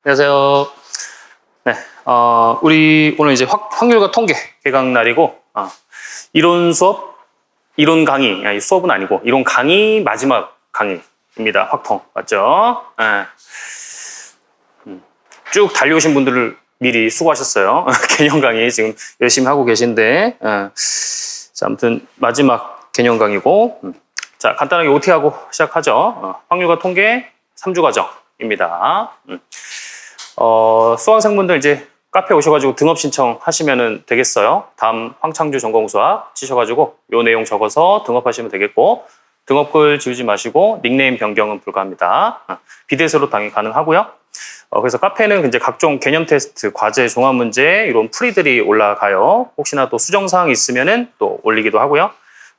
안녕하세요. 네, 우리 오늘 이제 확률과 통계 개강 날이고, 이론 수업, 이론 강의, 아니, 수업은 아니고, 이론 강의 마지막 강의입니다. 확통. 맞죠? 네. 쭉 달려오신 분들을 미리 수고하셨어요. 개념 강의 지금 열심히 하고 계신데, 자, 아무튼 마지막 개념 강의고, 자, 간단하게 OT하고 시작하죠. 확률과 통계 3주 과정입니다. 수강생분들 이제 카페 오셔가지고 등업 신청하시면 되겠어요. 다음 황창주 전공수학 치셔가지고 요 내용 적어서 등업하시면 되겠고, 등업글 지우지 마시고 닉네임 변경은 불가합니다. 비대세로 당연히 가능하고요. 그래서 카페는 이제 각종 개념 테스트, 과제, 종합 문제 이런 풀이들이 올라가요. 혹시나 또 수정 사항이 있으면은 또 올리기도 하고요.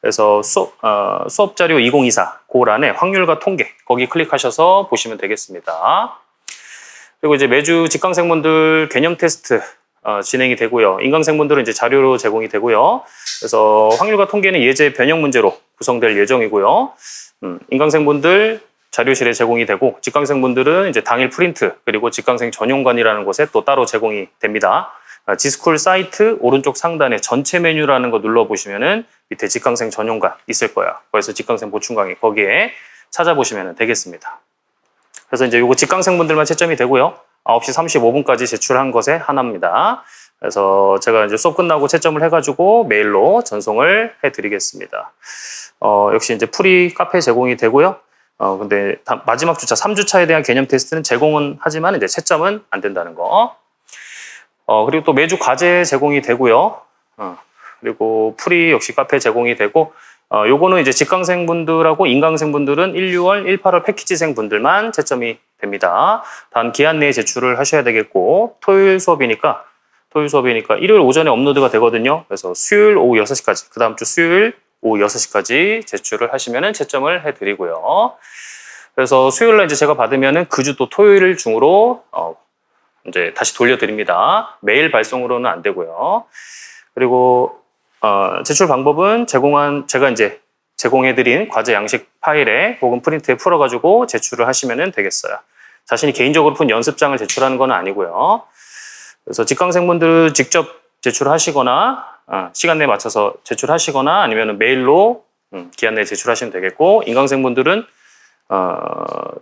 그래서 수업 자료 2024 고란에 확률과 통계 거기 클릭하셔서 보시면 되겠습니다. 그리고 이제 매주 직강생분들 개념 테스트 진행이 되고요. 인강생분들은 이제 자료로 제공이 되고요. 그래서 확률과 통계는 예제 변형 문제로 구성될 예정이고요. 인강생분들 자료실에 제공이 되고, 직강생분들은 이제 당일 프린트 그리고 직강생 전용관이라는 곳에 또 따로 제공이 됩니다. 지스쿨 사이트 오른쪽 상단에 전체 메뉴라는 거 눌러보시면은 밑에 직강생 전용관 있을 거예요. 그래서 직강생 보충 강의 거기에 찾아보시면 되겠습니다. 그래서 이제 요거 직강생분들만 채점이 되고요. 9시 35분까지 제출한 것에 하나입니다. 그래서 제가 이제 수업 끝나고 채점을 해가지고 메일로 전송을 해드리겠습니다. 역시 이제 풀이 카페 제공이 되고요. 근데 마지막 주차 3주차에 대한 개념 테스트는 제공은 하지만 이제 채점은 안 된다는 거. 그리고 또 매주 과제 제공이 되고요. 그리고 풀이 역시 카페 제공이 되고, 요거는 이제 직강생분들하고 인강생분들은 1, 6월, 1, 8월 패키지생 분들만 채점이 됩니다. 단 기한 내에 제출을 하셔야 되겠고, 토요일 수업이니까 일요일 오전에 업로드가 되거든요. 그래서 수요일 오후 6시까지, 그 다음 주 수요일 오후 6시까지 제출을 하시면은 채점을 해드리고요. 그래서 수요일날 이제 제가 받으면은 그 주 또 토요일 중으로 이제 다시 돌려드립니다. 메일 발송으로는 안 되고요. 그리고 제출 방법은 제가 이제 제공해드린 과제 양식 파일에 혹은 프린트에 풀어가지고 제출을 하시면 되겠어요. 자신이 개인적으로 푼 연습장을 제출하는 건 아니고요. 그래서 직강생분들 직접 제출하시거나 시간 내에 맞춰서 제출하시거나 아니면 메일로 기한 내에 제출하시면 되겠고, 인강생분들은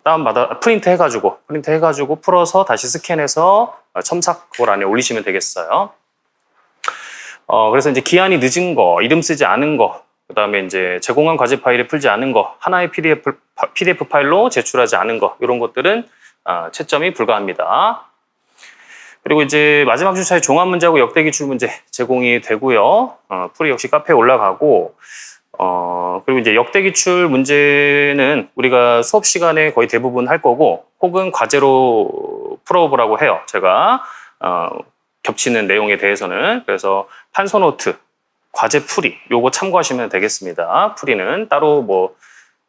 다운받아 프린트 해가지고 풀어서 다시 스캔해서 첨삭골 안에 올리시면 되겠어요. 그래서 이제 기한이 늦은 거, 이름 쓰지 않은 거, 그 다음에 이제 제공한 과제 파일에 풀지 않은 거, 하나의 PDF 파일로 제출하지 않은 거, 이런 것들은 채점이 불가합니다. 그리고 이제 마지막 주차에 종합 문제하고 역대 기출 문제 제공이 되고요. 풀이 역시 카페에 올라가고, 그리고 이제 역대 기출 문제는 우리가 수업 시간에 거의 대부분 할 거고, 혹은 과제로 풀어보라고 해요. 제가 겹치는 내용에 대해서는. 그래서 판서 노트, 과제 풀이 요거 참고하시면 되겠습니다. 풀이는 따로 뭐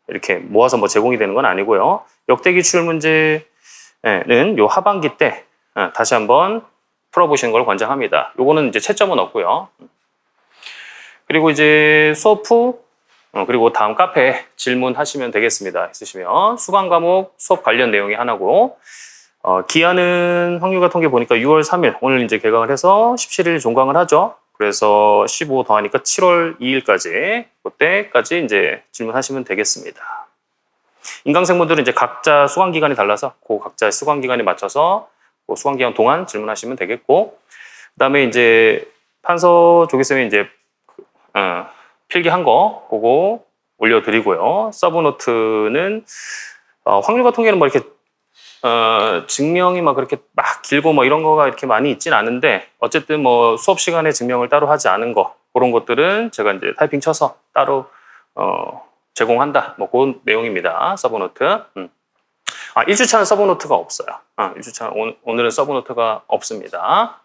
이렇게 모아서 뭐 제공이 되는 건 아니고요. 역대 기출 문제는 요 하반기 때 다시 한번 풀어보시는 걸 권장합니다. 요거는 이제 채점은 없고요. 그리고 이제 수업 후 그리고 다음 카페에 질문하시면 되겠습니다. 있으시면 수강 과목 수업 관련 내용이 하나고, 기한은 확률과 통계 보니까 6월 3일 오늘 이제 개강을 해서 17일 종강을 하죠. 그래서 15 더하니까 7월 2일까지 그때까지 이제 질문하시면 되겠습니다. 인강생분들은 이제 각자 수강 기간이 달라서 그 각자 수강 기간에 맞춰서 그 수강 기간 동안 질문하시면 되겠고, 그다음에 이제 판서 조기쌤이 이제 필기한 거 보고 올려드리고요. 서브노트는 확률과 통계는 뭐 이렇게 증명이 막 그렇게 막 길고 뭐 이런 거가 이렇게 많이 있진 않은데, 어쨌든 뭐 수업 시간에 증명을 따로 하지 않은 거, 그런 것들은 제가 이제 타이핑 쳐서 따로 제공한다. 뭐 그런 내용입니다. 서브노트. 1주차는 서브노트가 없어요. 1주차 오늘은 서브노트가 없습니다.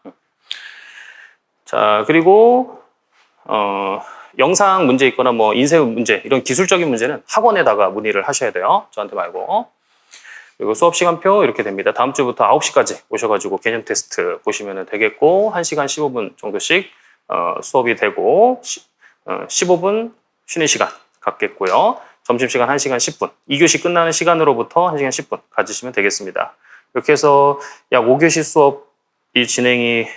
자, 그리고 영상 문제 있거나 뭐 인쇄 문제, 이런 기술적인 문제는 학원에다가 문의를 하셔야 돼요. 저한테 말고. 그리고 수업 시간표 이렇게 됩니다. 다음 주부터 9시까지 오셔가지고 개념 테스트 보시면 되겠고, 1시간 15분 정도씩 수업이 되고, 15분 쉬는 시간 갖겠고요. 점심시간 1시간 10분, 2교시 끝나는 시간으로부터 1시간 10분 가지시면 되겠습니다. 이렇게 해서 약 5교시 수업이 진행이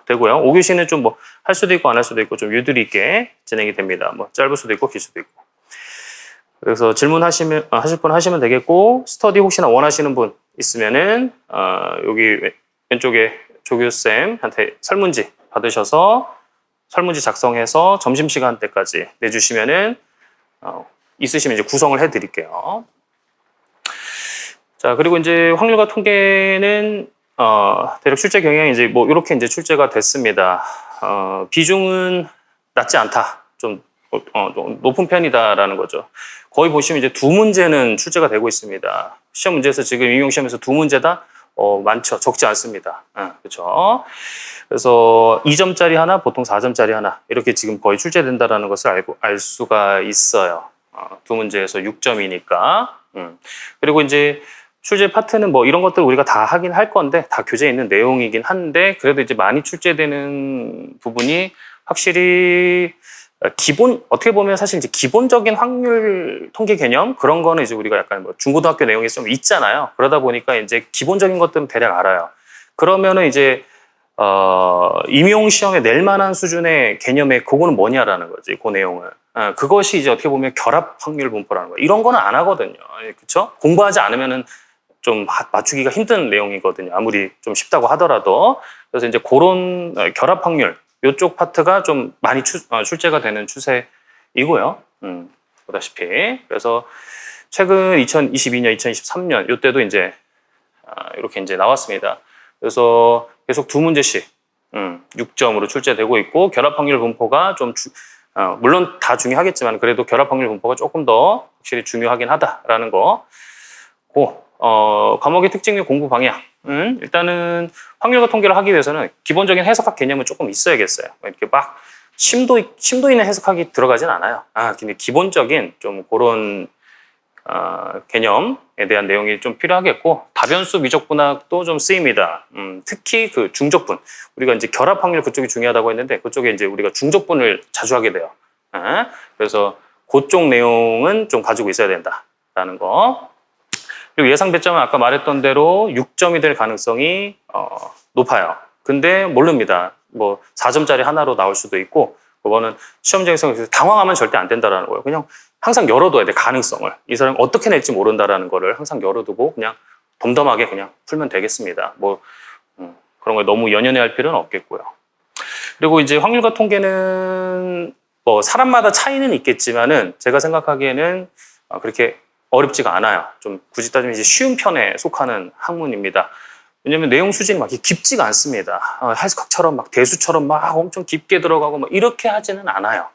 되고요. 5교시는 좀 뭐 할 수도 있고 안 할 수도 있고 좀 유도리 있게 진행이 됩니다. 뭐 짧을 수도 있고 길 수도 있고. 그래서 질문하시면 하실 분 하시면 되겠고, 스터디 혹시나 원하시는 분 있으면은 여기 왼쪽에 조교쌤한테 설문지 받으셔서 설문지 작성해서 점심시간 때까지 내주시면은 있으시면 이제 구성을 해드릴게요. 자, 그리고 이제 확률과 통계는 대략 출제 경향이 이제 뭐 이렇게 이제 출제가 됐습니다. 비중은 낮지 않다, 좀 높은 편이다라는 거죠. 거의 보시면 이제 두 문제는 출제가 되고 있습니다. 시험 문제에서 지금 임용 시험에서 두 문제다 많죠, 적지 않습니다. 그렇죠. 그래서 2점짜리 하나, 보통 4점짜리 하나 이렇게 지금 거의 출제된다라는 것을 알 수가 있어요. 두 문제에서 6점이니까. 그리고 이제 출제 파트는 뭐 이런 것들 우리가 다 하긴 할 건데 다 교재에 있는 내용이긴 한데, 그래도 이제 많이 출제되는 부분이 확실히 어떻게 보면 사실 이제 기본적인 확률 통계 개념 그런 거는 이제 우리가 약간 뭐 중고등학교 내용이 좀 있잖아요. 그러다 보니까 이제 기본적인 것들은 대략 알아요. 그러면은 이제 임용 시험에 낼 만한 수준의 개념의 그거는 뭐냐라는 거지, 그 내용을. 그것이 이제 어떻게 보면 결합 확률 분포라는 거예요. 이런 거는 안 하거든요. 그렇죠? 공부하지 않으면은 좀 맞추기가 힘든 내용이거든요. 아무리 좀 쉽다고 하더라도. 그래서 이제 그런 결합 확률 이쪽 파트가 좀 많이 출제가 되는 추세이고요. 보다시피. 그래서 최근 2022년, 2023년 이때도 이제 이렇게 이제 나왔습니다. 그래서 계속 두 문제씩 6점으로 출제되고 있고, 결합 확률 분포가 좀 물론 다 중요하겠지만 그래도 결합 확률 분포가 조금 더 확실히 중요하긴 하다라는 거. 과목의 특징 및 공부 방향. 일단은 확률과 통계를 하기 위해서는 기본적인 해석학 개념은 조금 있어야겠어요. 이렇게 막 심도 있는 해석학이 들어가진 않아요. 근데 기본적인 좀 그런 개념에 대한 내용이 좀 필요하겠고, 다변수 미적분학도 좀 쓰입니다. 특히 그 중적분, 우리가 이제 결합 확률 그쪽이 중요하다고 했는데 그쪽에 이제 우리가 중적분을 자주 하게 돼요. 그래서 그쪽 내용은 좀 가지고 있어야 된다라는 거. 그리고 예상 배점은 아까 말했던 대로 6점이 될 가능성이 높아요. 근데 모릅니다. 뭐 4점짜리 하나로 나올 수도 있고, 그거는 시험장에서 당황하면 절대 안 된다라는 거예요. 그냥 항상 열어둬야 돼, 가능성을. 이 사람이 어떻게 낼지 모른다라는 거를 항상 열어두고 그냥 덤덤하게 그냥 풀면 되겠습니다. 뭐 그런 거 너무 연연해할 필요는 없겠고요. 그리고 이제 확률과 통계는 뭐 사람마다 차이는 있겠지만은 제가 생각하기에는 그렇게 어렵지가 않아요. 좀 굳이 따지면 이제 쉬운 편에 속하는 학문입니다. 왜냐면 내용 수준이 막 깊지가 않습니다. 해석학처럼 막 대수처럼 막 엄청 깊게 들어가고 막 이렇게 하지는 않아요.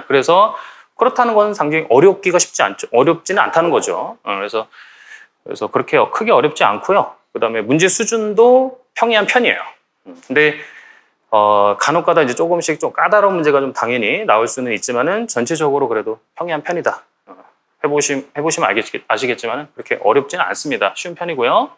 그래서 그렇다는 건 상당히 어렵지는 않다는 거죠. 그래서 그렇게 크게 어렵지 않고요. 그다음에 문제 수준도 평이한 편이에요. 근데 간혹가다 이제 조금씩 좀 까다로운 문제가 좀 당연히 나올 수는 있지만은 전체적으로 그래도 평이한 편이다. 해보시면 아시겠지만 그렇게 어렵지는 않습니다. 쉬운 편이고요.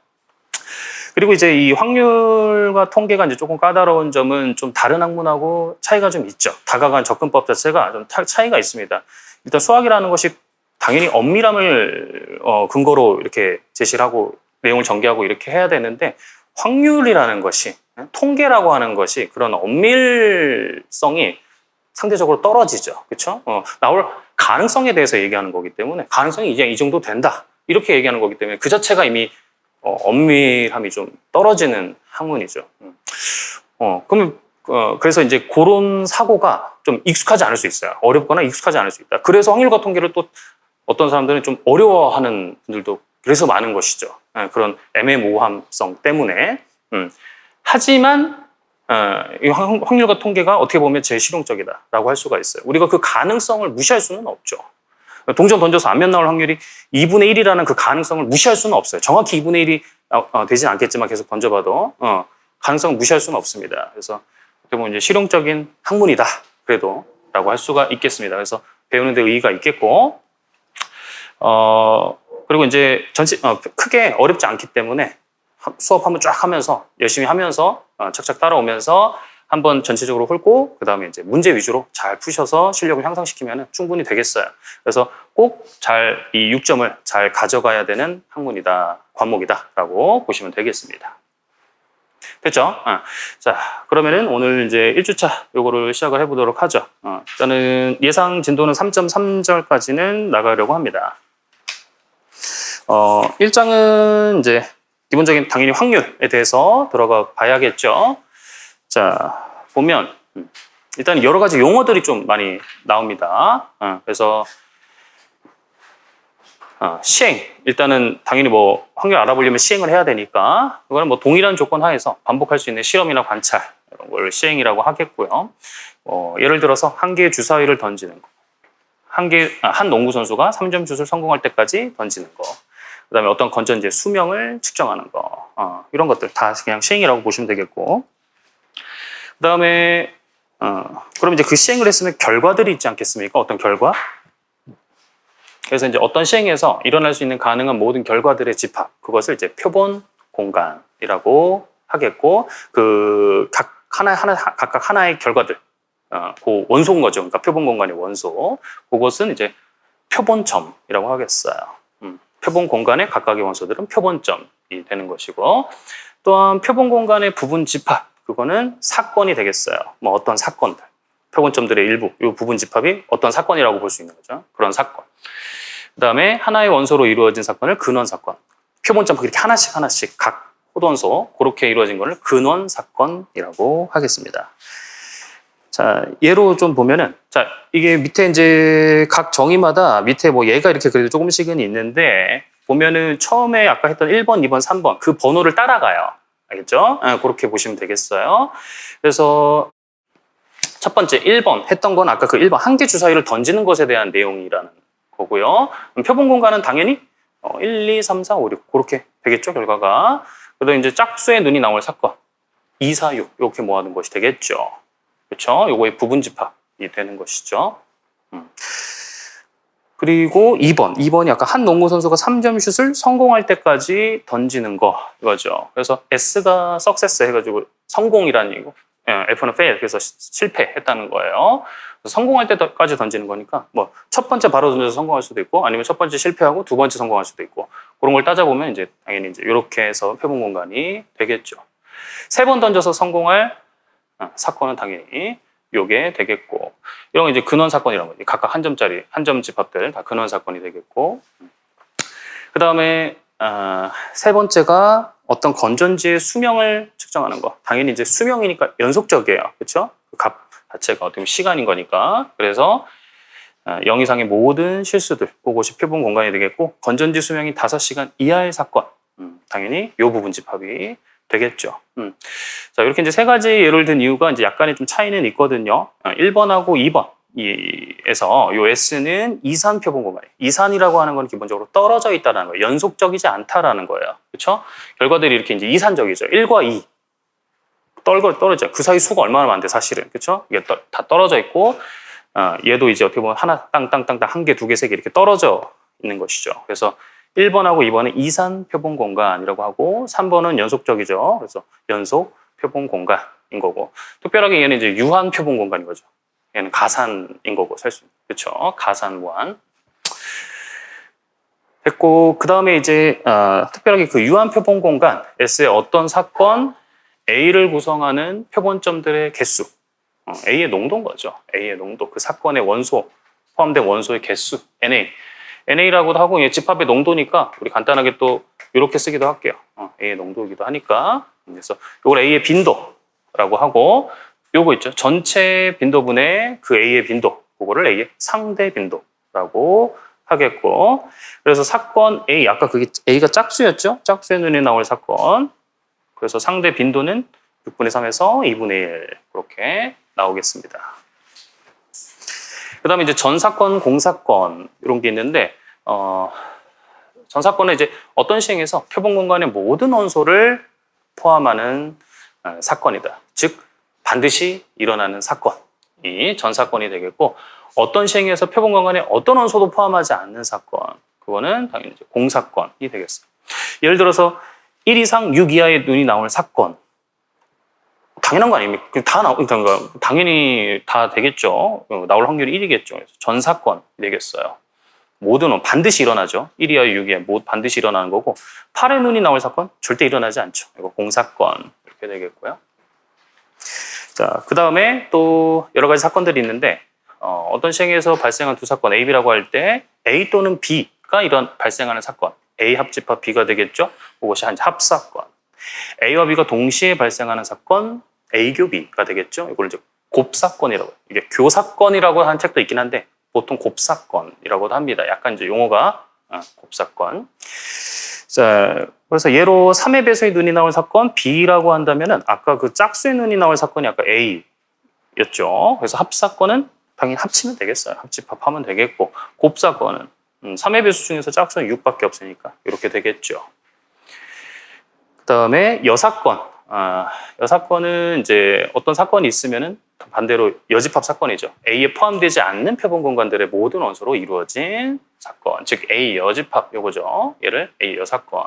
그리고 이제 이 확률과 통계가 이제 조금 까다로운 점은 좀 다른 학문하고 차이가 좀 있죠. 다가간 접근법 자체가 좀 차이가 있습니다. 일단 수학이라는 것이 당연히 엄밀함을 근거로 이렇게 제시를 하고 내용을 전개하고 이렇게 해야 되는데, 확률이라는 것이, 통계라고 하는 것이 그런 엄밀성이 상대적으로 떨어지죠. 그렇죠? 나올 가능성에 대해서 얘기하는 거기 때문에, 가능성이 이제 이 정도 된다 이렇게 얘기하는 거기 때문에 그 자체가 이미 엄밀함이 좀 떨어지는 학문이죠. 그러면 그래서 이제 그런 사고가 좀 익숙하지 않을 수 있어요. 어렵거나 익숙하지 않을 수 있다. 그래서 확률과 통계를 또 어떤 사람들은 좀 어려워하는 분들도 그래서 많은 것이죠. 그런 애매모호함성 때문에. 하지만 이 확률과 통계가 어떻게 보면 제일 실용적이다라고 할 수가 있어요. 우리가 그 가능성을 무시할 수는 없죠. 동전 던져서 안면 나올 확률이 2분의 1이라는 그 가능성을 무시할 수는 없어요. 정확히 2분의 1이 되진 않겠지만 계속 던져봐도 가능성을 무시할 수는 없습니다. 그래서 어떻게 보면 이제 실용적인 학문이다 그래도 라고 할 수가 있겠습니다. 그래서 배우는 데 의의가 있겠고, 그리고 이제 크게 어렵지 않기 때문에 수업 한번 쫙 하면서 열심히 하면서 착착 따라오면서 한번 전체적으로 훑고 그다음에 이제 문제 위주로 잘 푸셔서 실력을 향상시키면 충분히 되겠어요. 그래서 꼭 잘 이 6점을 잘 가져가야 되는 학문이다, 과목이다라고 보시면 되겠습니다. 됐죠? 자, 그러면은 오늘 이제 1주차 요거를 시작을 해보도록 하죠. 일단은 예상 진도는 3.3절까지는 나가려고 합니다. 1장은 이제 기본적인 당연히 확률에 대해서 들어가 봐야겠죠. 자, 보면 일단 여러 가지 용어들이 좀 많이 나옵니다. 그래서 시행, 일단은 당연히 뭐 확률 알아보려면 시행을 해야 되니까 그거는 뭐 동일한 조건 하에서 반복할 수 있는 실험이나 관찰 이런 걸 시행이라고 하겠고요. 예를 들어서 한 개의 주사위를 던지는 거, 한 농구 선수가 3점 슛을 성공할 때까지 던지는 거, 그다음에 어떤 건전지의 수명을 측정하는 거, 이런 것들 다 그냥 시행이라고 보시면 되겠고, 그다음에 그럼 이제 그 시행을 했으면 결과들이 있지 않겠습니까? 어떤 결과? 그래서 이제 어떤 시행에서 일어날 수 있는 가능한 모든 결과들의 집합, 그것을 이제 표본 공간이라고 하겠고, 그 각각 하나의 결과들, 그 원소인 거죠. 그러니까 표본 공간의 원소, 그것은 이제 표본점이라고 하겠어요. 표본 공간의 각각의 원소들은 표본점이 되는 것이고, 또한 표본 공간의 부분 집합, 그거는 사건이 되겠어요. 뭐 어떤 사건들, 표본점들의 일부, 이 부분 집합이 어떤 사건이라고 볼 수 있는 거죠. 그런 사건. 그 다음에 하나의 원소로 이루어진 사건을 근원 사건. 표본점 이렇게 하나씩 각 호돈소 그렇게 이루어진 것을 근원 사건이라고 하겠습니다. 자, 예로 좀 보면은, 자, 이게 밑에 이제 각 정의마다 밑에 뭐 얘가 이렇게 그래도 조금씩은 있는데, 보면은 처음에 아까 했던 1번, 2번, 3번 그 번호를 따라가요. 알겠죠? 그렇게 보시면 되겠어요. 그래서 첫 번째 1번 했던 건 아까 그 1번 한 개 주사위를 던지는 것에 대한 내용이라는 거고요. 표본 공간은 당연히 1, 2, 3, 4, 5, 6 그렇게 되겠죠, 결과가. 그다음에 이제 짝수의 눈이 나올 사건 2, 4, 6 이렇게 모아둔 것이 되겠죠. 그렇죠? 요거의 부분 집합이 되는 것이죠. 그리고 2번이 아까 한 농구 선수가 3점 슛을 성공할 때까지 던지는 거 이거죠. 그래서 S가 success 해가지고 성공이라는 얘기고, F는 fail, 그래서 실패했다는 거예요. 성공할 때까지 던지는 거니까 뭐 첫 번째 바로 던져서 성공할 수도 있고, 아니면 첫 번째 실패하고 두 번째 성공할 수도 있고, 그런 걸 따져보면 이제 당연히 이제 이렇게 해서 표본 공간이 되겠죠. 3번 던져서 성공할 사건은 당연히 요게 되겠고, 이런 거 이제 근원 사건이라는 거지. 각각 한 점짜리, 한 점 집합들 다 근원 사건이 되겠고, 그 다음에 세 번째가 어떤 건전지의 수명을 측정하는 거. 당연히 이제 수명이니까 연속적이에요. 그렇죠? 그 값 자체가 어떻게 보면 시간인 거니까. 그래서 0 이상의 모든 실수들, 그것이 표본 공간이 되겠고, 건전지 수명이 5시간 이하의 사건, 당연히 요 부분 집합이 되겠죠. 자, 이렇게 이제 세 가지 예를 든 이유가 이제 약간의 좀 차이는 있거든요. 1번하고 2번. 에서 요 S는 이산 표본 공간이에요. 이산이라고 하는 건 기본적으로 떨어져 있다는 거예요. 연속적이지 않다라는 거예요. 그렇죠? 결과들이 이렇게 이제 이산적이죠. 1과 2. 떨어져. 그 사이 수가 얼마나 많은데 사실은. 그렇죠? 이게 다 떨어져 있고, 얘도 이제 어떻게 보면 하나 땅땅땅땅 한 개, 두 개, 세 개 이렇게 떨어져 있는 것이죠. 그래서 1번하고 2번은 이산 표본 공간이라고 하고, 3번은 연속적이죠. 그래서 연속 표본 공간인 거고, 특별하게 얘는 이제 유한 표본 공간인 거죠. 얘는 가산인 거고, 그렇죠? 가산 무한. 됐고, 그 다음에 이제 특별하게 그 유한 표본 공간 S의 어떤 사건 A를 구성하는 표본점들의 개수, A의 농도인 거죠. A의 농도, 그 사건의 원소, 포함된 원소의 개수, NA라고도 하고, 집합의 농도니까 우리 간단하게 또 이렇게 쓰기도 할게요. A의 농도이기도 하니까. 그래서 이걸 A의 빈도라고 하고, 요거 있죠. 전체 빈도분의 그 A의 빈도, 그거를 A의 상대 빈도라고 하겠고, 그래서 사건 A, 아까 그게 A가 짝수였죠? 짝수의 눈에 나올 사건. 그래서 상대 빈도는 6분의 3에서 2분의 1 그렇게 나오겠습니다. 그 다음에 이제 전사건, 공사건 이런 게 있는데, 전사건은 이제 어떤 시행에서 표본 공간의 모든 원소를 포함하는 사건이다. 즉 반드시 일어나는 사건이 전사건이 되겠고, 어떤 시행에서 표본 공간에 어떤 원소도 포함하지 않는 사건, 그거는 당연히 이제 공사건이 되겠어요. 예를 들어서 1 이상 6 이하의 눈이 나올 사건, 당연한 거 아닙니까? 그러니까 당연히 다 되겠죠. 나올 확률이 1이겠죠. 그래서 전 사건이 되겠어요. 모두는 반드시 일어나죠. 1이야 6이야 반드시 일어나는 거고 8의 눈이 나올 사건 절대 일어나지 않죠. 이거 공사건 이렇게 되겠고요. 자, 그 다음에 또 여러 가지 사건들이 있는데 어떤 시행에서 발생한 두 사건 A, B라고 할 때 A 또는 B가 발생하는 사건 A 합집합 B가 되겠죠. 그것이 한 합사건. A와 B가 동시에 발생하는 사건 A교비가 되겠죠. 이걸 이제 곱사건이라고 해요. 이게 교사건이라고 하는 책도 있긴 한데 보통 곱사건이라고도 합니다. 약간 이제 용어가 곱사건. 자, 그래서 예로 3의 배수의 눈이 나올 사건 B라고 한다면은 아까 그 짝수의 눈이 나올 사건이 아까 A였죠. 그래서 합사건은 당연히 합치면 되겠어요. 합집합하면 되겠고 곱사건은 3의 배수 중에서 짝수는 6밖에 없으니까 이렇게 되겠죠. 그 다음에 여사건. 여사건은 이제 어떤 사건이 있으면은 반대로 여집합 사건이죠. A에 포함되지 않는 표본 공간들의 모든 원소로 이루어진 사건. 즉 A 여집합 요거죠. 얘를 A 여사건.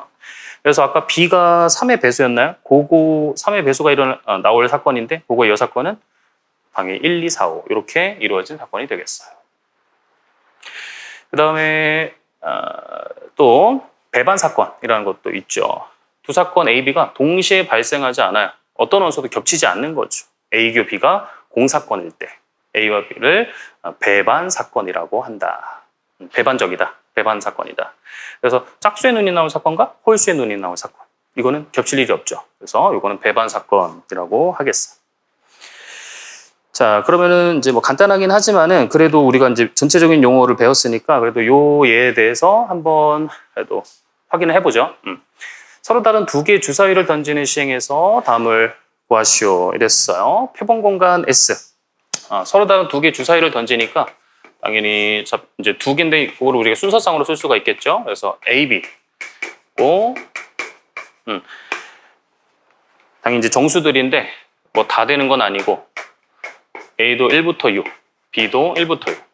그래서 아까 B가 3의 배수였나요? 그거 3의 배수가 나올 사건인데 그거 여사건은 당연히 1, 2, 4, 5 이렇게 이루어진 사건이 되겠어요. 그 다음에 또 배반 사건이라는 것도 있죠. 두 사건 A, B가 동시에 발생하지 않아요. 어떤 원소도 겹치지 않는 거죠. A교 B가 공사건일 때 A와 B를 배반 사건이라고 한다. 배반적이다. 배반 사건이다. 그래서 짝수의 눈이 나올 사건과 홀수의 눈이 나올 사건. 이거는 겹칠 일이 없죠. 그래서 이거는 배반 사건이라고 하겠어. 자, 그러면은 이제 뭐 간단하긴 하지만은 그래도 우리가 이제 전체적인 용어를 배웠으니까 그래도 요 예에 대해서 한번 그래도 확인을 해보죠. 서로 다른 두 개의 주사위를 던지는 시행에서 다음을 구하시오 이랬어요. 표본 공간 S. 서로 다른 두 개의 주사위를 던지니까 당연히 이제 두 개인데 그걸 우리가 순서상으로 쓸 수가 있겠죠. 그래서 A, B. 당연히 이제 정수들인데 뭐 다 되는 건 아니고 A도 1부터 6, B도 1부터 6.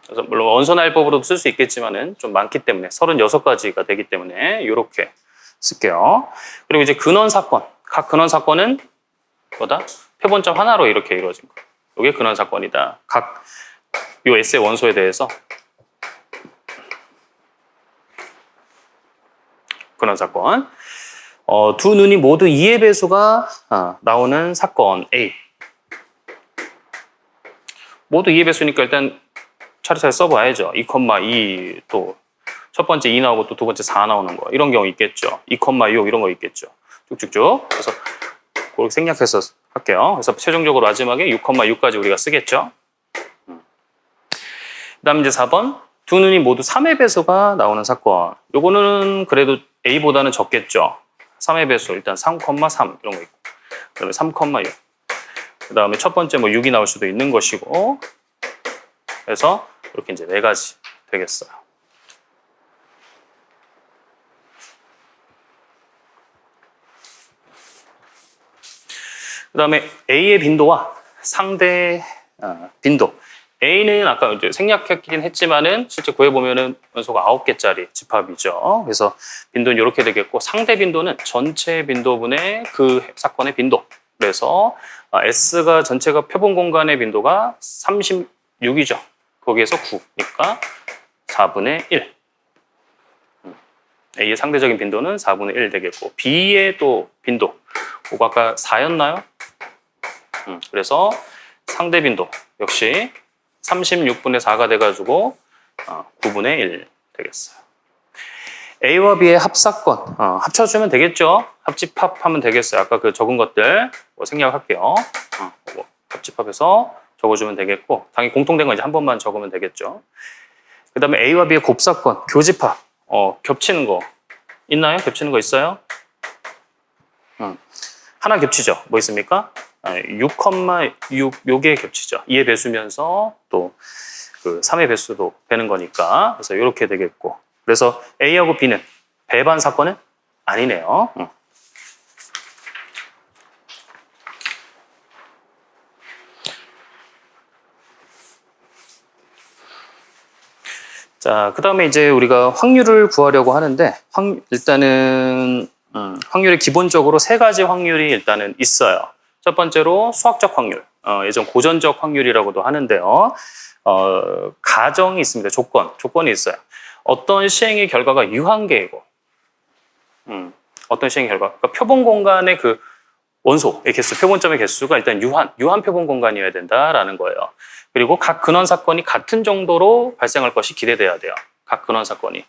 그래서 물론 원선화일법으로도 쓸 수 있겠지만은 좀 많기 때문에 36가지가 되기 때문에 이렇게 쓸게요. 그리고 이제 근원 사건. 각 근원 사건은 뭐다? 표본점 하나로 이렇게 이루어진 거. 이게 근원 사건이다. 각 요 S의 원소에 대해서 근원 사건. 두 눈이 모두 2의 배수가 나오는 사건 A. 모두 2의 배수니까 일단 차례차례 써봐야죠. 2,2 또 첫 번째 2 나오고 또 두 번째 4 나오는 거 이런 경우 있겠죠. 2,6 이런 거 있겠죠. 쭉쭉쭉. 그래서 그렇게 생략해서 할게요. 그래서 최종적으로 마지막에 6,6까지 우리가 쓰겠죠. 그다음 이제 4번 두 눈이 모두 3의 배수가 나오는 사건. 요거는 그래도 A보다는 적겠죠. 3의 배수 일단 3,3 이런 거 있고 그다음에 3,6 그다음에 첫 번째 뭐 6이 나올 수도 있는 것이고 그래서 이렇게 이제 4가지 되겠어요. 그다음에 A의 빈도와 상대 빈도. A는 아까 이제 생략했긴 했지만은 실제 구해보면은 원소가 9개짜리 집합이죠. 그래서 빈도는 이렇게 되겠고 상대 빈도는 전체 빈도분의 그 사건의 빈도. 그래서 S가 전체가 표본 공간의 빈도가 36이죠. 거기에서 9니까 4분의 1. A의 상대적인 빈도는 4분의 1 되겠고 B의 또 빈도. 그거 아까 4였나요? 그래서 상대 빈도 역시 36분의 4가 돼가지고 9분의 1 되겠어요. A와 B의 합사건 합쳐주면 되겠죠. 합집합하면 되겠어요. 아까 그 적은 것들 생략할게요. 합집합해서 적어주면 되겠고 당연히 공통된 건 이제 한 번만 적으면 되겠죠. 그 다음에 A와 B의 곱사건 교집합 겹치는 거 있나요? 겹치는 거 있어요? 하나 겹치죠. 뭐 있습니까? 6,6 요게 겹치죠. 2의 배수면서 또 그 3의 배수도 되는 거니까 그래서 이렇게 되겠고 그래서 A하고 B는 배반 사건은 아니네요. 자, 그 다음에 이제 우리가 확률을 구하려고 하는데 일단은 확률이 기본적으로 세 가지 확률이 일단은 있어요. 첫 번째로 수학적 확률, 예전 고전적 확률이라고도 하는데요. 가정이 있습니다. 조건이 있어요. 어떤 시행의 결과가 유한계이고, 어떤 시행의 결과, 그러니까 표본 공간의 그 원소의 개수, 표본점의 개수가 일단 유한 표본 공간이어야 된다라는 거예요. 그리고 각 근원 사건이 같은 정도로 발생할 것이 기대돼야 돼요. 각 근원 사건이.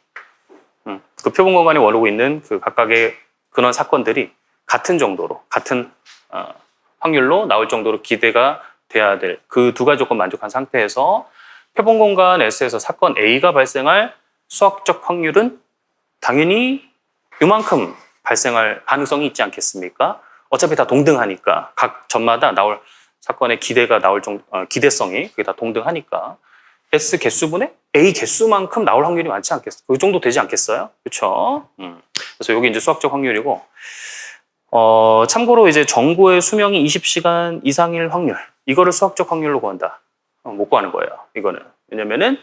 그 표본 공간에 원하고 있는 그 각각의 근원 사건들이 같은 정도로, 같은 확률로 나올 정도로 기대가 돼야 될 그 두 가지 조건 만족한 상태에서 표본 공간 S에서 사건 A가 발생할 수학적 확률은 당연히 이만큼 발생할 가능성이 있지 않겠습니까? 어차피 다 동등하니까 각 점마다 나올 사건의 기대가 나올 정도, 기대성이 그게 다 동등하니까 S 개수분의 A 개수만큼 나올 확률이 많지 않겠어요? 그 정도 되지 않겠어요? 그렇죠? 그래서 여기 이제 수학적 확률이고, 참고로 이제 정구의 수명이 20시간 이상일 확률, 이거를 수학적 확률로 구한다. 못 구하는 거예요. 이거는 왜냐면은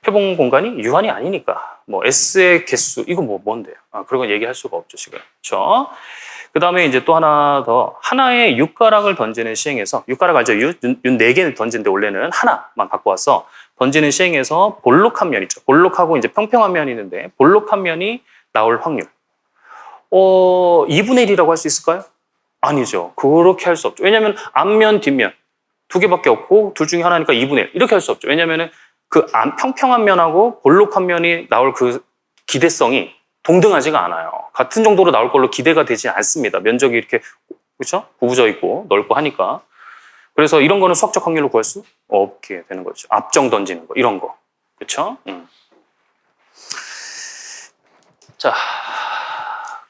표본 공간이 유한이 아니니까. 뭐 S의 개수 이거 뭔데요? 그런 건 얘기할 수가 없죠 지금. 그렇죠? 그 다음에 이제 또 하나 더, 하나의 육가락을 던지는 시행에서, 육가락 알죠? 윤 4개를 던지는데 원래는 하나만 갖고 와서 던지는 시행에서 볼록한 면 있죠. 볼록하고 이제 평평한 면이 있는데 볼록한 면이 나올 확률. 2분의 1이라고 할 수 있을까요? 아니죠. 그렇게 할 수 없죠. 왜냐하면 앞면, 뒷면 두 개밖에 없고 둘 중에 하나니까 2분의 1 이렇게 할 수 없죠. 왜냐하면 그 평평한 면하고 볼록한 면이 나올 그 기대성이 동등하지가 않아요. 같은 정도로 나올 걸로 기대가 되지 않습니다. 면적이 이렇게 그렇죠? 구부져 있고 넓고 하니까. 그래서 이런 거는 수학적 확률로 구할 수 없게 되는 거죠. 앞정 던지는 거 이런 거. 그렇죠? 자,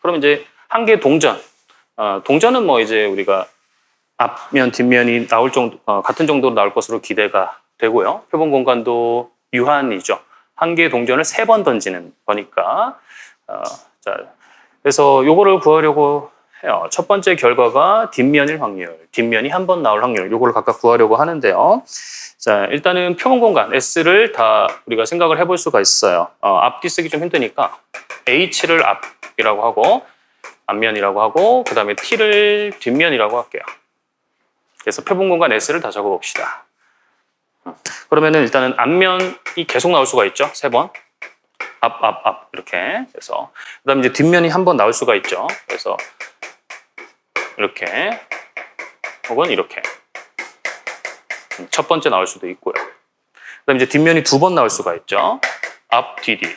그럼 이제 한계 동전. 동전은 뭐 이제 우리가 앞면, 뒷면이 나올 정도, 같은 정도로 나올 것으로 기대가 되고요. 표본 공간도 유한이죠. 한계 동전을 3번 던지는 거니까. 자, 그래서 요거를 구하려고 해요. 첫 번째 결과가 뒷면일 확률, 뒷면이 한 번 나올 확률, 요거를 각각 구하려고 하는데요. 자, 일단은 표본 공간 S를 다 우리가 생각을 해볼 수가 있어요. 앞뒤 쓰기 좀 힘드니까 H를 앞이라고 하고, 앞면이라고 하고, 그 다음에 T를 뒷면이라고 할게요. 그래서 표본 공간 S를 다 적어봅시다. 그러면은 일단은 앞면이 계속 나올 수가 있죠. 3번. 앞 이렇게. 그래서 그다음에 이제 뒷면이 한 번 나올 수가 있죠. 그래서 이렇게 혹은 이렇게. 첫 번째 나올 수도 있고요. 그다음에 이제 뒷면이 2번 나올 수가 있죠. 앞, 뒤, 뒤.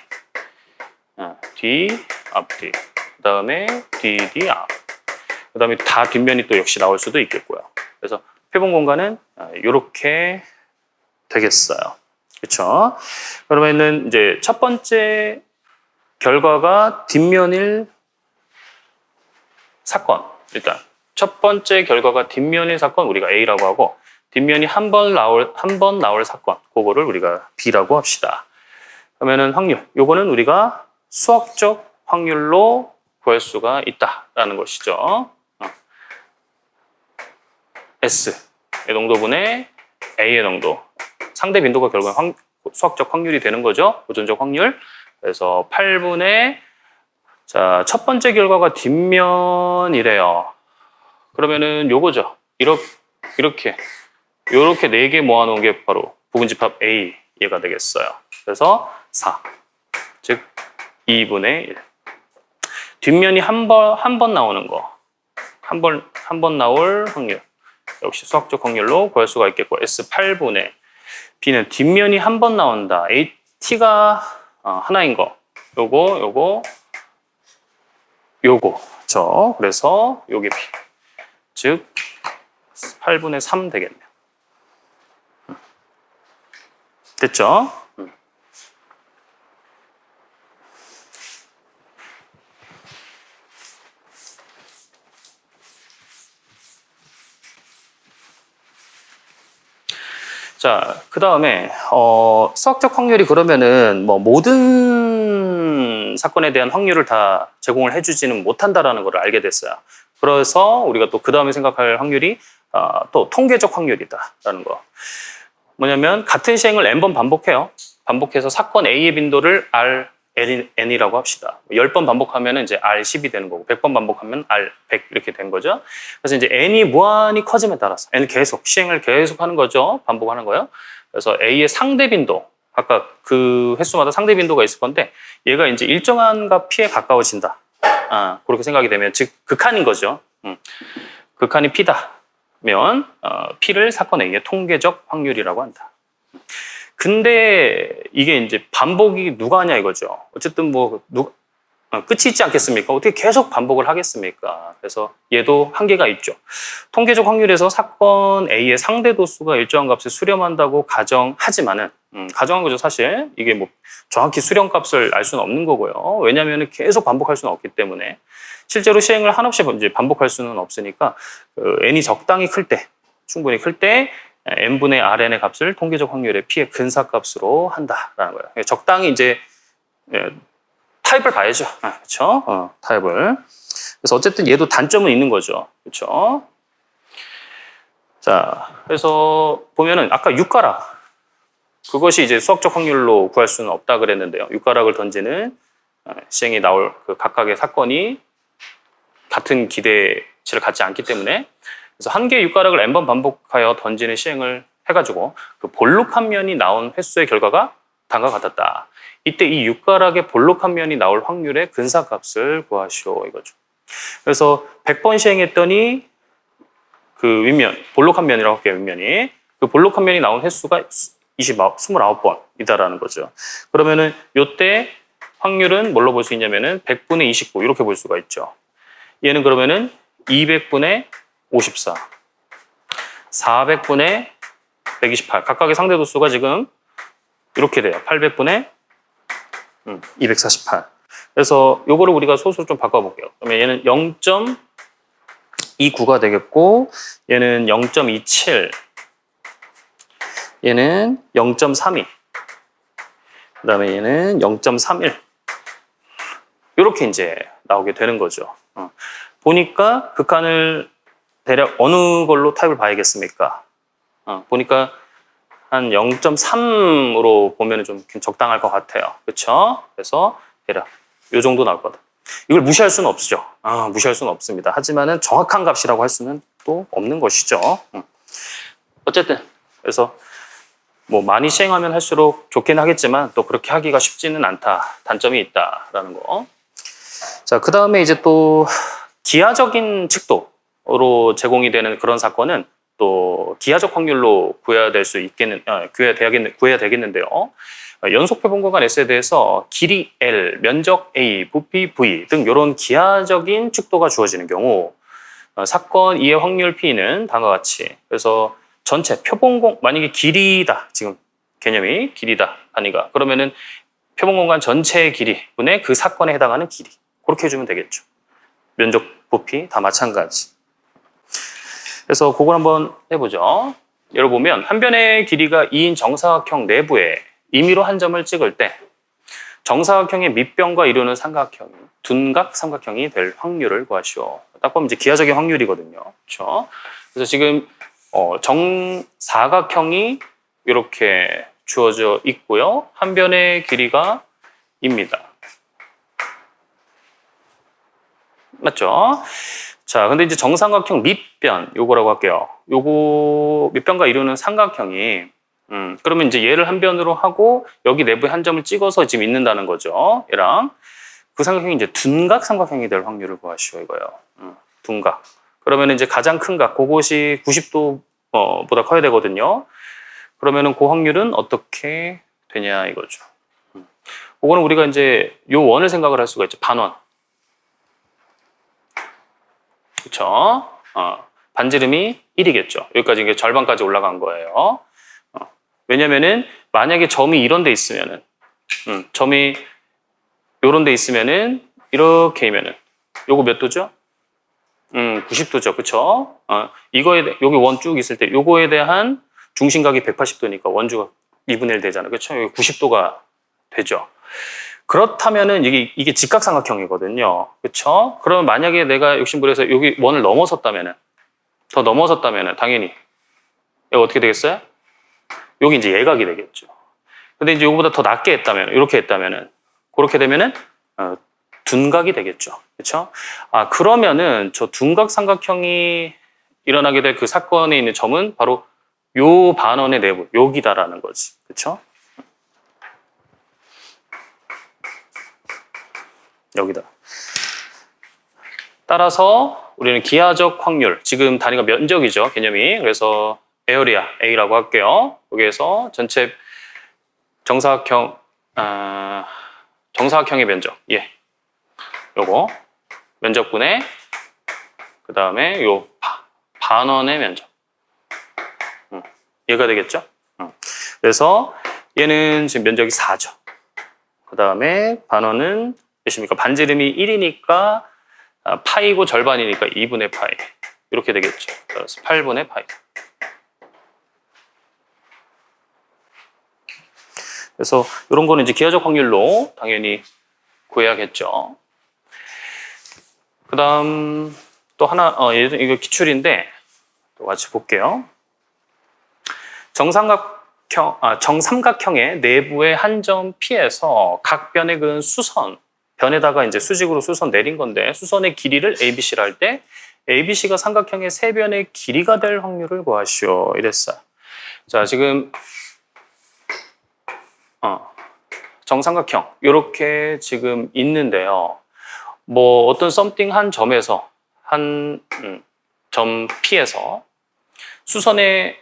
뒤, 앞, 뒤. 그다음에 뒤, 뒤, 앞. 그다음에 다 뒷면이 또 역시 나올 수도 있겠고요. 그래서 표본 공간은 이렇게 되겠어요. 그렇죠? 그러면은 이제 첫 번째 결과가 뒷면일 사건. 일단 첫 번째 결과가 뒷면일 사건 우리가 A라고 하고, 뒷면이 한 번 나올 사건 그거를 우리가 B라고 합시다. 그러면은 확률. 요거는 우리가 수학적 확률로 구할 수가 있다라는 것이죠. S의 농도분의 A의 농도. 상대 빈도가 결국은 수학적 확률이 되는 거죠. 고전적 확률. 그래서 8분의 자, 첫 번째 결과가 뒷면이래요. 그러면은 요거죠. 이렇게 4개 모아놓은 게 바로 부분집합 A 얘가 되겠어요. 그래서 4. 즉 2분의 1. 뒷면이 한 번 나오는 거. 한 번 나올 확률. 역시 수학적 확률로 구할 수가 있겠고, S8분의 B는 뒷면이 한 번 나온다. AT가 하나인 거. 요거. 그래서 요게 B. 즉 8분의 3 되겠네요. 됐죠? 자, 그 다음에 수학적 확률이 그러면은 뭐 모든 사건에 대한 확률을 다 제공을 해주지는 못한다라는 걸 알게 됐어요. 그래서 우리가 또 그 다음에 생각할 확률이 또 통계적 확률이다라는 거. 뭐냐면 같은 시행을 n번 반복해요. 반복해서 사건 A의 빈도를 R n이라고 합시다. 10번 반복하면 이제 R10이 되는 거고 100번 반복하면 R100 이렇게 된 거죠. 그래서 이제 n이 무한히 커짐에 따라서 n 계속 시행을 계속 하는 거죠. 반복하는 거예요. 그래서 a의 상대 빈도 아까 그 횟수마다 상대 빈도가 있을 건데 얘가 이제 일정한 값 p에 가까워진다. 그렇게 생각이 되면 즉 극한인 거죠. 극한이 p다면 p를 사건 A의 통계적 확률이라고 한다. 근데 이게 이제 반복이 누가 하냐 이거죠. 어쨌든 뭐 끝이 있지 않겠습니까? 어떻게 계속 반복을 하겠습니까? 그래서 얘도 한계가 있죠. 통계적 확률에서 사건 A의 상대 도수가 일정한 값을 수렴한다고 가정하지만은 가정한 거죠. 사실 이게 뭐 정확히 수렴값을 알 수는 없는 거고요. 왜냐하면 계속 반복할 수는 없기 때문에 실제로 시행을 한없이 이제 반복할 수는 없으니까 n이 적당히 클 때, 충분히 클 때 n분의 rn의 값을 통계적 확률의 p의 근사값으로 한다라는 거예요. 적당히 이제 타입을 봐야죠. 그렇죠? 타입을. 그래서 어쨌든 얘도 단점은 있는 거죠. 그렇죠? 자, 그래서 보면은 아까 육가락 그것이 이제 수학적 확률로 구할 수는 없다 그랬는데요. 육가락을 던지는 시행이 나올 그 각각의 사건이 같은 기대치를 갖지 않기 때문에 그래서 한 개의 육가락을 n번 반복하여 던지는 시행을 해가지고 그 볼록한 면이 나온 횟수의 결과가 다음과 같았다. 이때 이 육가락의 볼록한 면이 나올 확률의 근사값을 구하시오 이거죠. 그래서 100번 시행했더니 그 윗면, 볼록한 면이라고 할게요. 윗면이. 그 볼록한 면이 나온 횟수가 29번이다라는 거죠. 그러면은 요때 확률은 뭘로 볼 수 있냐면은 100분의 29 이렇게 볼 수가 있죠. 얘는 그러면은 200분의 54, 400분의 128. 각각의 상대 도수가 지금 이렇게 돼요. 800분의 248. 그래서 요거를 우리가 소수로 좀 바꿔볼게요. 그러면 얘는 0.29가 되겠고, 얘는 0.27, 얘는 0.32, 그 다음에 얘는 0.31. 이렇게 이제 나오게 되는 거죠. 보니까 극한을 대략 어느 걸로 타입을 봐야겠습니까? 보니까 한 0.3으로 보면 좀 적당할 것 같아요. 그렇죠? 그래서 대략 이 정도 나올 거다. 이걸 무시할 수는 없죠. 무시할 수는 없습니다. 하지만은 정확한 값이라고 할 수는 또 없는 것이죠. 어쨌든 그래서 뭐 많이 시행하면 할수록 좋긴 하겠지만 또 그렇게 하기가 쉽지는 않다. 단점이 있다라는 거. 자, 그 다음에 이제 또 기하적인 측도로 제공이 되는 그런 사건은 또 기하적 확률로 구해야 되겠는데요. 연속 표본공간 S에 대해서 길이 L, 면적 A, 부피 V 등 이런 기하적인 측도가 주어지는 경우 사건 2의 확률 P는 다음과 같이 그래서 전체 만약에 길이다 지금 개념이 길이다 단위가 그러면은 표본공간 전체의 길이분의 그 사건에 해당하는 길이 그렇게 해주면 되겠죠. 면적, 부피 다 마찬가지. 그래서 그걸 한번 해보죠. 예를 보면 한 변의 길이가 2인 정사각형 내부에 임의로 한 점을 찍을 때 정사각형의 밑변과 이루는 삼각형이 둔각 삼각형이 될 확률을 구하시오. 딱 보면 이제 기하적인 확률이거든요. 그렇죠? 그래서 지금 정사각형이 이렇게 주어져 있고요. 한 변의 길이가 입니다. 맞죠? 자, 근데 이제 정삼각형 밑변 요거라고 할게요. 요거 밑변과 이루는 삼각형이 그러면 이제 얘를 한 변으로 하고 여기 내부에 한 점을 찍어서 지금 있는다는 거죠. 얘랑 그 삼각형이 이제 둔각 삼각형이 될 확률을 구하시오 이거예요. 둔각. 그러면 이제 가장 큰 각 그것이 90도 보다 커야 되거든요. 그러면은 그 확률은 어떻게 되냐 이거죠. 그거는 우리가 이제 요 원을 생각을 할 수가 있죠. 반원. 그렇죠? 반지름이 1이겠죠. 여기까지 이게 절반까지 올라간 거예요. 왜냐면은 만약에 점이 이런 데 있으면은 점이 요런 데 있으면은 이렇게이면은 요거 몇 도죠? 90도죠. 그렇죠? 여기 원 쭉 있을 때 요거에 대한 중심각이 180도니까 원주가 2분의 1 되잖아요. 그렇죠? 여기 90도가 되죠. 그렇다면은 이게 직각삼각형이거든요. 그렇죠? 그러면 만약에 내가 욕심부려서 여기 원을 넘어섰다면은 더 넘어섰다면은 당연히 여기 어떻게 되겠어요? 여기 이제 예각이 되겠죠. 근데 이제 이거보다 더 낮게 했다면 이렇게 했다면은 그렇게 되면은 둔각이 되겠죠. 그렇죠? 그러면은 저 둔각 삼각형이 일어나게 될 그 사건에 있는 점은 바로 요 반원의 내부, 여기다라는 거지. 그렇죠? 여기다. 따라서 우리는 기하적 확률, 지금 단위가 면적이죠, 개념이. 그래서 에어리아 A라고 할게요. 여기에서 전체 정사각형, 정사각형의 면적, 요거 면적분의 그 다음에 요 반원의 면적, 얘가 되겠죠. 그래서 얘는 지금 면적이 4죠. 그 다음에 반원은 몇입니까? 반지름이 1이니까 파이고 절반이니까 2분의 파이. 이렇게 되겠죠. 따라서 8분의 파이. 그래서 이런 거는 이제 기하적 확률로 당연히 구해야겠죠. 그 다음 또 하나, 이거 기출인데 또 같이 볼게요. 정삼각형의 내부의 한 점 P에서 각 변에 그은 수선, 변에다가 이제 수직으로 수선 내린 건데 수선의 길이를 ABC라 할 때 ABC가 삼각형의 세 변의 길이가 될 확률을 구하시오. 이랬어요. 자, 지금 정삼각형 이렇게 지금 있는데요. 뭐 어떤 썸띵 한 점에서 한 점 P에서 수선의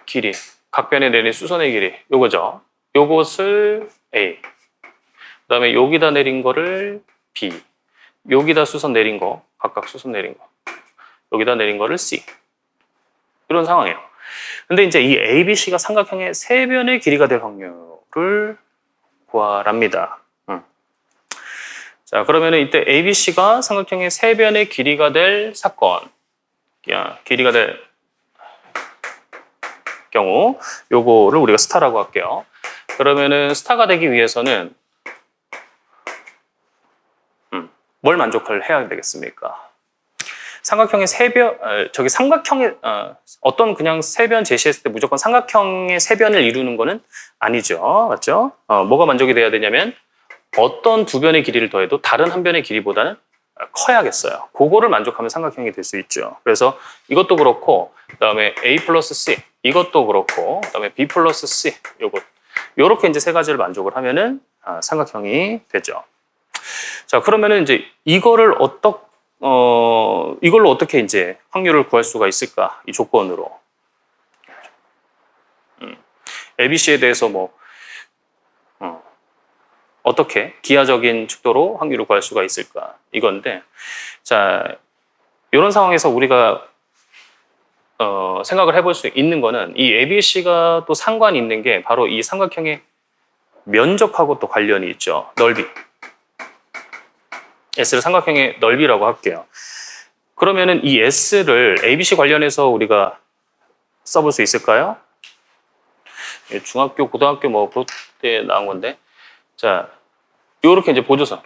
길이, 각 변에 내린 수선의 길이 요거죠. 요것을 A, 그 다음에 여기다 내린 거를 B, 여기다 수선 내린 거, 각각 수선 내린 거, 여기다 내린 거를 C, 이런 상황이에요. 근데 이제 이 ABC가 삼각형의 세 변의 길이가 될 확률을 구하랍니다. 자, 그러면은 이때 ABC가 삼각형의 세 변의 길이가 될 사건, 길이가 될 경우, 요거를 우리가 스타라고 할게요. 그러면은 스타가 되기 위해서는 뭘 만족을 해야 되겠습니까? 삼각형의 세 변, 삼각형의 어떤 그냥 세 변 제시했을 때 무조건 삼각형의 세 변을 이루는 거는 아니죠, 맞죠? 뭐가 만족이 돼야 되냐면 어떤 두 변의 길이를 더해도 다른 한 변의 길이보다는 커야겠어요. 그거를 만족하면 삼각형이 될 수 있죠. 그래서 이것도 그렇고, 그다음에 A 플러스 C, 이것도 그렇고, 그다음에 B 플러스 C, 요렇게 이제 세 가지를 만족을 하면은 삼각형이 되죠. 자, 그러면은 이제 이걸로 어떻게 이제 확률을 구할 수가 있을까? 이 조건으로. ABC에 대해서 어떻게 기하적인 축도로 확률을 구할 수가 있을까? 이건데, 자, 이런 상황에서 우리가 생각을 해볼 수 있는 거는 이 ABC가 또 상관이 있는 게 바로 이 삼각형의 면적하고 또 관련이 있죠. 넓이. S를 삼각형의 넓이라고 할게요. 그러면은 이 S를 ABC 관련해서 우리가 써볼 수 있을까요? 중학교, 고등학교 그때 나온 건데, 자, 요렇게 이제 보조선.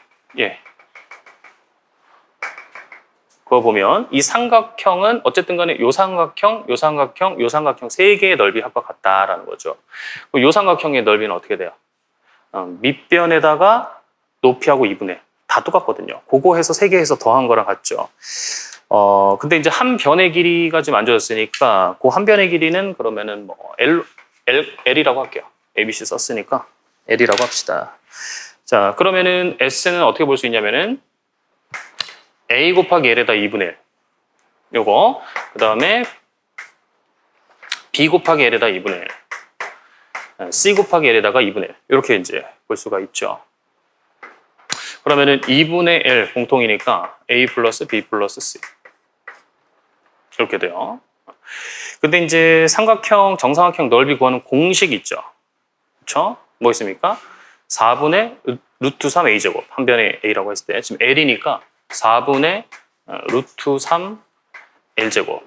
그거 보면 이 삼각형은 어쨌든 간에 요 삼각형, 요 삼각형, 요 삼각형 세 개의 넓이 합과 같다라는 거죠. 요 삼각형의 넓이는 어떻게 돼요? 밑변에다가 높이하고 2분의 다 똑같거든요. 그거 해서 세 개 해서 더한 거랑 같죠. 근데 이제 한 변의 길이가 지금 안 줘졌으니까 그 한 변의 길이는 그러면은 L이라고 할게요. ABC 썼으니까 L이라고 합시다. 자, 그러면은 S는 어떻게 볼 수 있냐면은 A 곱하기 L에다 2분의 1. 요거. 그 다음에 B 곱하기 L에다 2분의 1. C 곱하기 L에다가 2분의 1. 이렇게 이제 볼 수가 있죠. 그러면은 2분의 L 공통이니까 A 플러스 B 플러스 C. 이렇게 돼요. 근데 이제 정삼각형 넓이 구하는 공식 있죠. 그렇죠? 뭐 있습니까? 4분의 루트 3 A제곱. 한 변의 A라고 했을 때 지금 L이니까 4분의 루트 3 L제곱.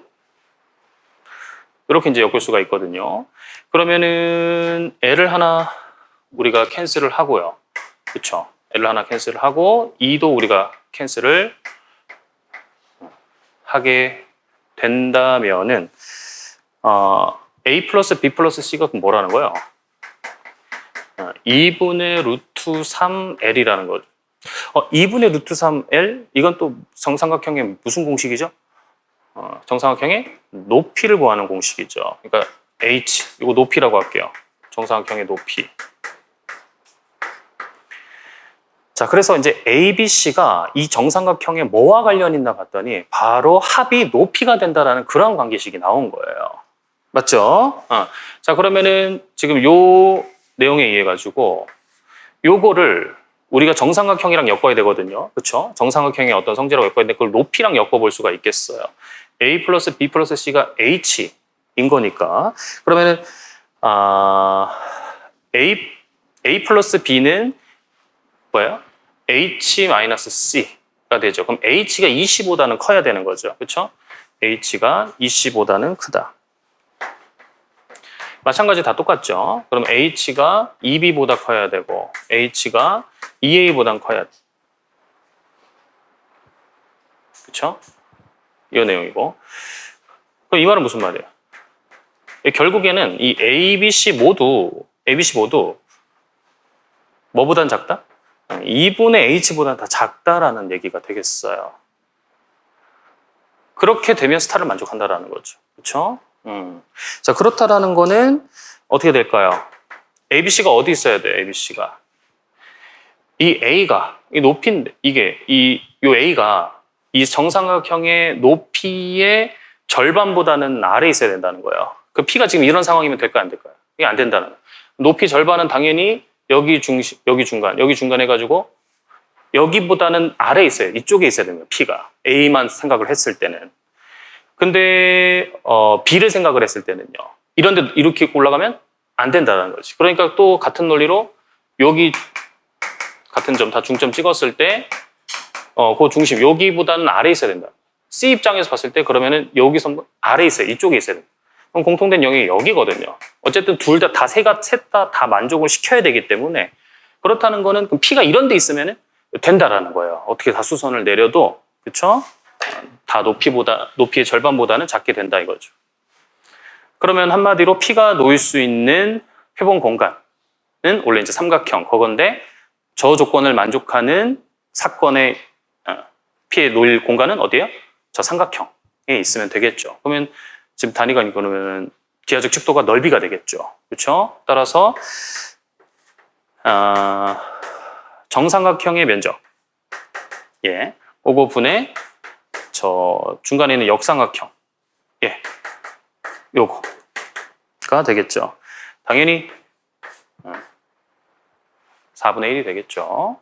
이렇게 이제 엮을 수가 있거든요. 그러면은 L을 하나 우리가 캔슬을 하고요. 그렇죠? L을 하나 캔슬을 하고 2도 우리가 캔슬을 하게 된다면은 A 플러스 B 플러스 C가 뭐라는 거예요? 2분의 루트 루트 3L이라는 거죠. 2분의 루트 3L? 이건 또 정삼각형의 무슨 공식이죠? 정삼각형의 높이를 구하는 공식이죠. 그러니까 H, 이거 높이라고 할게요. 정삼각형의 높이. 자, 그래서 이제 ABC가 이 정삼각형에 뭐와 관련 있나 봤더니 바로 합이 높이가 된다라는 그런 관계식이 나온 거예요. 맞죠? 자, 그러면은 지금 요 내용에 의해 가지고 요거를 우리가 정삼각형이랑 엮어야 되거든요. 그렇죠? 정삼각형의 어떤 성질하고 엮어야 되는데 그걸 높이랑 엮어볼 수가 있겠어요. A 플러스 B 플러스 C가 H인 거니까 그러면은 A 플러스 B는 뭐예요? H 마이너스 C가 되죠. 그럼 H가 20보다는 커야 되는 거죠. 그렇죠? H가 20보다는 크다. 마찬가지 다 똑같죠. 그럼 H가 2B보다 커야 되고 H가 2A보단 커야 돼. 그렇죠? 이 내용이고. 그럼 이 말은 무슨 말이에요? 결국에는 이 ABC 모두 뭐보단 작다? 2분의 H보다 다 작다라는 얘기가 되겠어요. 그렇게 되면 스타를 만족한다라는 거죠. 그렇죠? 자, 그렇다라는 거는 어떻게 될까요? ABC가 어디 있어야 돼? ABC가 이 A가 이 높이인데 요 A가 이 정삼각형의 높이의 절반보다는 아래에 있어야 된다는 거예요. 그 P가 지금 이런 상황이면 될까요? 안 될까요? 이게 안 된다는 거예요. 높이 절반은 당연히 여기 중심, 여기 중간 해가지고 여기보다는 아래에 있어요. 이쪽에 있어야 됩니다. P가 A만 생각을 했을 때는. 근데 B를 생각을 했을 때는요. 이런데 이렇게 올라가면 안 된다는 거지. 그러니까 또 같은 논리로 여기 같은 점 다 중점 찍었을 때 그 중심 여기보다는 아래에 있어야 된다. C 입장에서 봤을 때 그러면은 여기서 아래에 있어요. 이쪽에 있어야 된다. 그럼 공통된 영역이 여기거든요. 어쨌든 둘 다 셋 다 만족을 시켜야 되기 때문에 그렇다는 거는 그럼 P가 이런 데 있으면 된다라는 거예요. 어떻게 다 수선을 내려도 그렇죠? 다 높이의 절반보다는 작게 된다 이거죠. 그러면 한마디로 P가 놓일 수 있는 표본 공간은 원래 이제 삼각형 그건데 저 조건을 만족하는 사건의 P에 놓일 공간은 어디예요? 저 삼각형에 있으면 되겠죠. 그러면 지금 단위가 그러면 기하적 측도가 넓이가 되겠죠. 그렇죠? 따라서 정삼각형의 면적 요거 분의 저 중간에 있는 역삼각형 요거가 되겠죠. 당연히 4분의 1이 되겠죠.